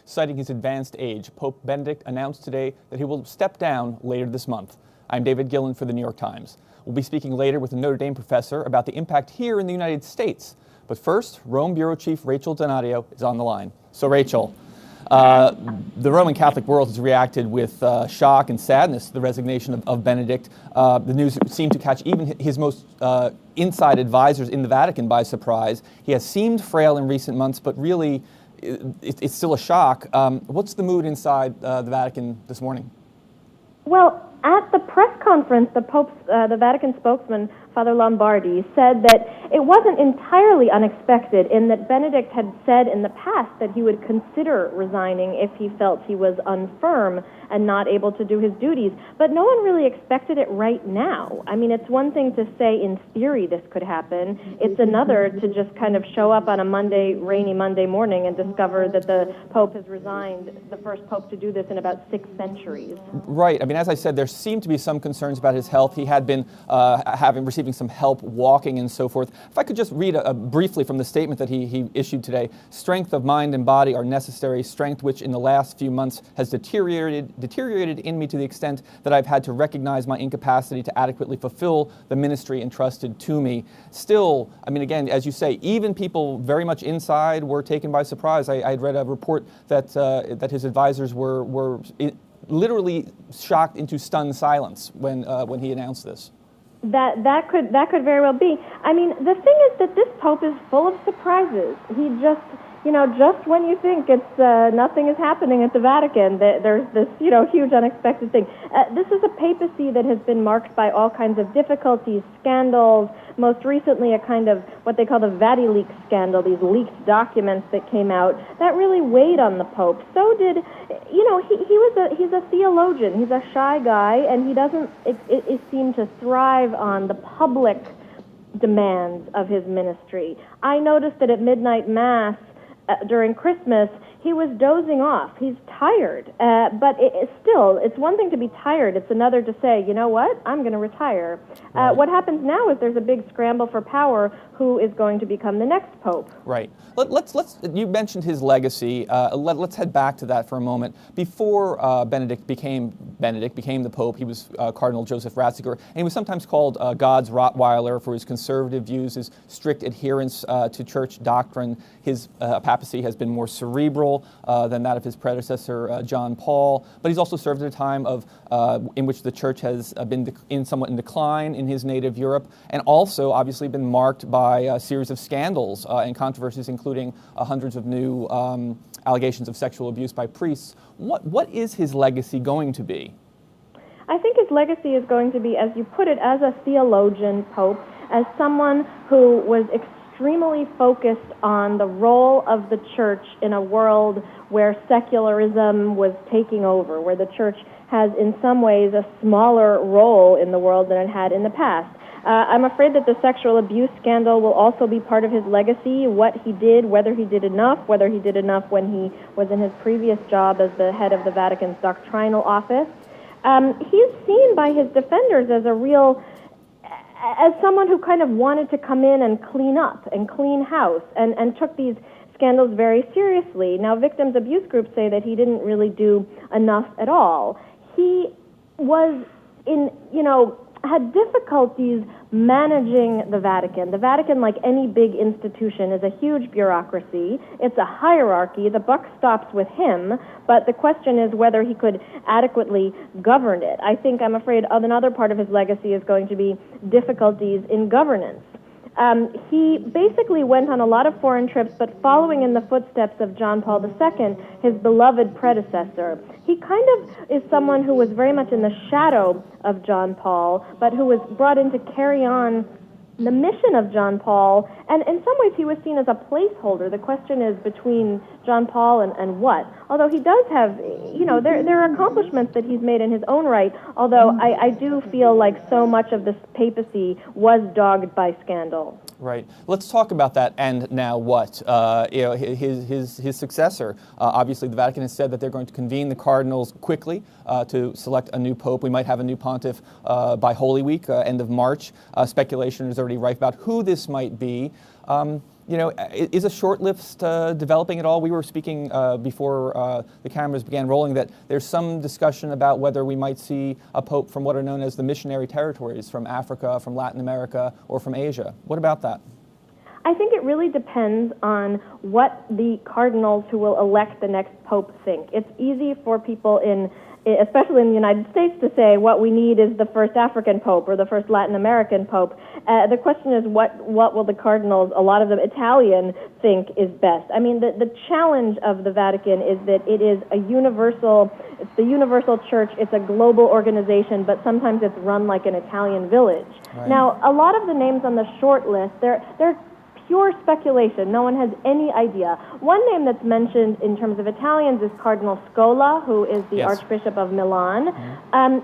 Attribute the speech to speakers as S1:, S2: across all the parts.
S1: Citing his advanced age, Pope Benedict announced today that he will step down later this month. I'm David Gillen for the New York Times. We'll be speaking later with a Notre Dame professor about the impact here in the United States. But first, Rome Bureau Chief Rachel Donadio is on the line. So Rachel, the Roman Catholic world has reacted with shock and sadness to the resignation of Benedict. The news seemed to catch even his most inside advisors in the Vatican by surprise. He has seemed frail in recent months, but really it's still a shock. What's the mood inside the Vatican this morning?
S2: Well, at the press conference, the Vatican spokesman, Father Lombardi, said that it wasn't entirely unexpected in that Benedict had said in the past that he would consider resigning if he felt he was infirm and not able to do his duties. But no one really expected it right now. I mean, it's one thing to say in theory this could happen. It's another to just kind of show up on a rainy Monday morning and discover that the Pope has resigned, the first Pope to do this in about 6 centuries.
S1: Right. I mean, as I said, there seemed to be some concerns about his health. He had been receiving some help walking and so forth. If I could just read briefly from the statement that he issued today. Strength of mind and body are necessary, strength which in the last few months has deteriorated in me to the extent that I've had to recognize my incapacity to adequately fulfill the ministry entrusted to me. Still, I mean, again, as you say, even people very much inside were taken by surprise. I had read a report that his advisors were literally shocked into stunned silence when he announced this.
S2: That could very well be. I mean, the thing is that this Pope is full of surprises. He just when you think it's nothing is happening at the Vatican, there's this, huge unexpected thing. This is a papacy that has been marked by all kinds of difficulties, scandals, most recently a kind of what they call the Vatileaks scandal, these leaked documents that came out, that really weighed on the Pope. So did, he's a theologian, he's a shy guy, and he doesn't seem to thrive on the public demands of his ministry. I noticed that at midnight Mass, during Christmas, he was dozing off. He's tired. But it's one thing to be tired. It's another to say, you know what, I'm going to retire. Right. What happens now is there's a big scramble for power. Who is going to become the next Pope?
S1: Right. You mentioned his legacy. Let's head back to that for a moment. Before Benedict became the Pope, he was Cardinal Joseph Ratzinger, and he was sometimes called God's Rottweiler for his conservative views, his strict adherence to church doctrine. His papacy has been more cerebral than that of his predecessor, John Paul, but he's also served at a time in which the church has been somewhat in decline in his native Europe, and also obviously been marked by a series of scandals and controversies, including hundreds of new allegations of sexual abuse by priests. What is his legacy going to be?
S2: I think his legacy is going to be, as you put it, as a theologian Pope, as someone who was extremely focused on the role of the church in a world where secularism was taking over, where the church has in some ways a smaller role in the world than it had in the past. I'm afraid that the sexual abuse scandal will also be part of his legacy, what he did, whether he did enough when he was in his previous job as the head of the Vatican's doctrinal office. He's seen by his defenders as as someone who kind of wanted to come in and clean up and clean house and took these scandals very seriously. Now, victims abuse groups say that he didn't really do enough at all. He was had difficulties managing the Vatican. The Vatican, like any big institution, is a huge bureaucracy. It's a hierarchy. The buck stops with him, but the question is whether he could adequately govern it. I'm afraid another part of his legacy is going to be difficulties in governance. He basically went on a lot of foreign trips, but following in the footsteps of John Paul II, his beloved predecessor. He kind of is someone who was very much in the shadow of John Paul, but who was brought in to carry on the mission of John Paul, and in some ways he was seen as a placeholder. The question is between John Paul and what? Although he does have, there are accomplishments that he's made in his own right, although I do feel like so much of this papacy was dogged by scandal.
S1: Right. Let's talk about that. And now what? His successor. Obviously, the Vatican has said that they're going to convene the cardinals quickly to select a new pope. We might have a new pontiff by Holy Week, end of March. Speculation is already rife about who this might be. You know, is a short list developing at all? We were speaking before the cameras began rolling that there's some discussion about whether we might see a pope from what are known as the missionary territories, from Africa, from Latin America, or from Asia. What about that?
S2: I think it really depends on what the cardinals who will elect the next pope think. It's easy for people especially in the United States, to say what we need is the first African pope or the first Latin American pope. The question is, what will the cardinals, a lot of them Italian, think is best? I mean, the challenge of the Vatican is that it is it's the universal church, it's a global organization, but sometimes it's run like an Italian village.
S1: Right.
S2: Now, a lot of the names on the short list, they're pure speculation. No one has any idea. One name that's mentioned in terms of Italians is Cardinal Scola, who is the
S1: Yes.
S2: Archbishop of Milan.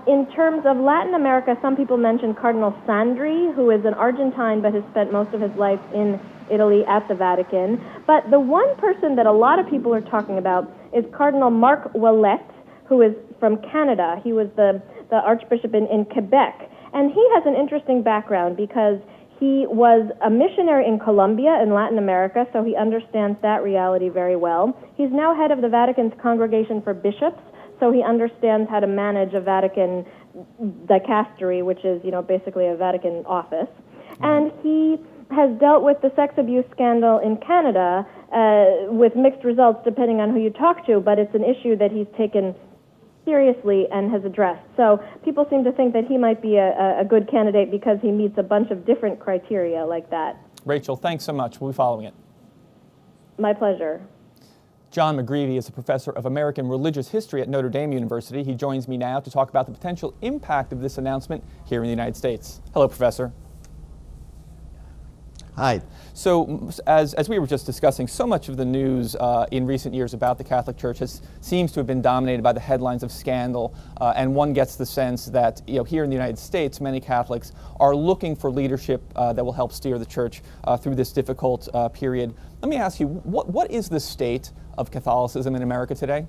S2: In terms of Latin America, some people mention Cardinal Sandri, who is an Argentine but has spent most of his life in Italy at the Vatican. But the one person that a lot of people are talking about is Cardinal Marc Ouellet, who is from Canada. He was the Archbishop in Quebec. And he has an interesting background because he was a missionary in Colombia in Latin America, so he understands that reality very well. He's now head of the Vatican's Congregation for Bishops, so he understands how to manage a Vatican dicastery, which is, basically a Vatican office. And he has dealt with the sex abuse scandal in Canada with mixed results depending on who you talk to, but it's an issue that he's taken seriously and has addressed. So people seem to think that he might be a good candidate because he meets a bunch of different criteria like that.
S1: Rachel, thanks so much. We'll be following it.
S2: My pleasure.
S1: John McGreevy is a professor of American Religious History at Notre Dame University. He joins me now to talk about the potential impact of this announcement here in the United States. Hello, Professor.
S3: Hi.
S1: So, as we were just discussing, so much of the news in recent years about the Catholic Church seems to have been dominated by the headlines of scandal, and one gets the sense that here in the United States, many Catholics are looking for leadership that will help steer the Church through this difficult period. Let me ask you, what is the state of Catholicism in America today?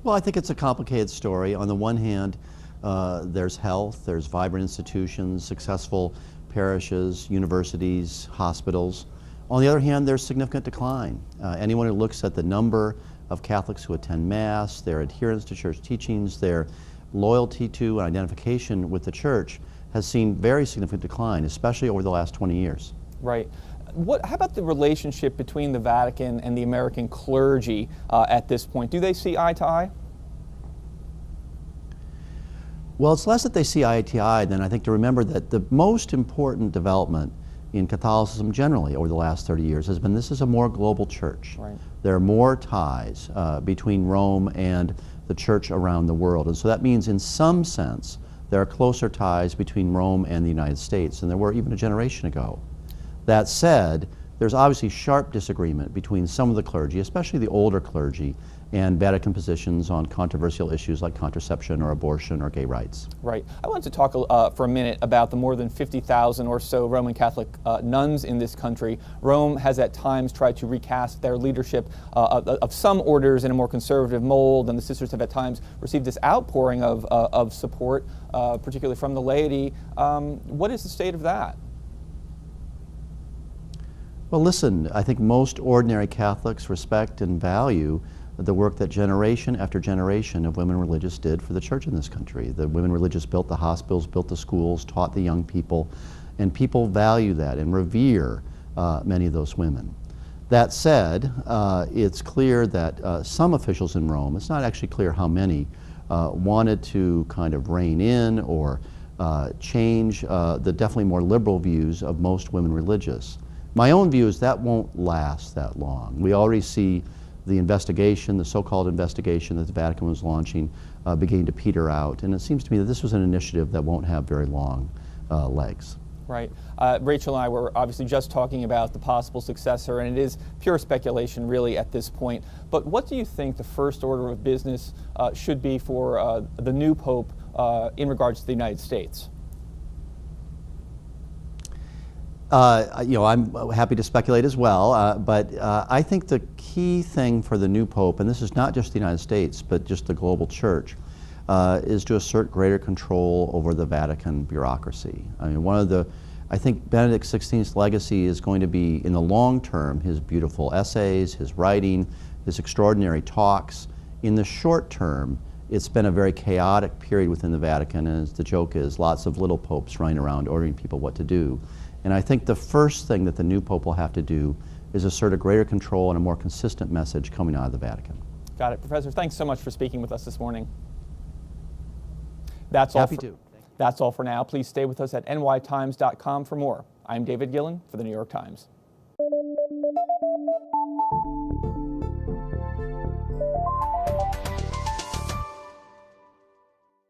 S3: Well, I think it's a complicated story. On the one hand, there's health, there's vibrant institutions, successful parishes, universities, hospitals. On the other hand, there's significant decline. Anyone who looks at the number of Catholics who attend Mass, their adherence to church teachings, their loyalty to and identification with the Church has seen very significant decline, especially over the last 20 years.
S1: Right. How about the relationship between the Vatican and the American clergy at this point? Do they see eye to eye?
S3: Well, it's less that they see eye to eye than I think to remember that the most important development in Catholicism generally over the last 30 years has been this is a more global church.
S1: Right.
S3: There are more ties between Rome and the Church around the world. And so that means in some sense there are closer ties between Rome and the United States than there were even a generation ago. That said, there's obviously sharp disagreement between some of the clergy, especially the older clergy, and Vatican positions on controversial issues like contraception or abortion or gay rights.
S1: Right. I wanted to talk for a minute about the more than 50,000 or so Roman Catholic nuns in this country. Rome has at times tried to recast their leadership of some orders in a more conservative mold, and the sisters have at times received this outpouring of support, particularly from the laity. What is the state of that?
S3: Well, listen, I think most ordinary Catholics respect and value the work that generation after generation of women religious did for the Church in this country. The women religious built the hospitals, built the schools, taught the young people, and people value that and revere many of those women. That said, it's clear that some officials in Rome, it's not actually clear how many, wanted to kind of rein in or change the definitely more liberal views of most women religious. My own view is that won't last that long. We already see the investigation, the so-called investigation that the Vatican was launching, beginning to peter out. And it seems to me that this was an initiative that won't have very long legs.
S1: Right. Rachel and I were obviously just talking about the possible successor, and it is pure speculation really at this point. But what do you think the first order of business should be for the new Pope in regards to the United States?
S3: I'm happy to speculate as well, but I think the key thing for the new Pope, and this is not just the United States, but just the global Church, is to assert greater control over the Vatican bureaucracy. I mean, I think Benedict XVI's legacy is going to be, in the long term, his beautiful essays, his writing, his extraordinary talks. In the short term, it's been a very chaotic period within the Vatican, and as the joke is, lots of little popes running around ordering people what to do. And I think the first thing that the new pope will have to do is assert a greater control and a more consistent message coming out of the Vatican.
S1: Got it. Professor, thanks so much for speaking with us this morning. That's
S3: Happy to.
S1: That's all for now. Please stay with us at nytimes.com for more. I'm David Gillen for the New York Times.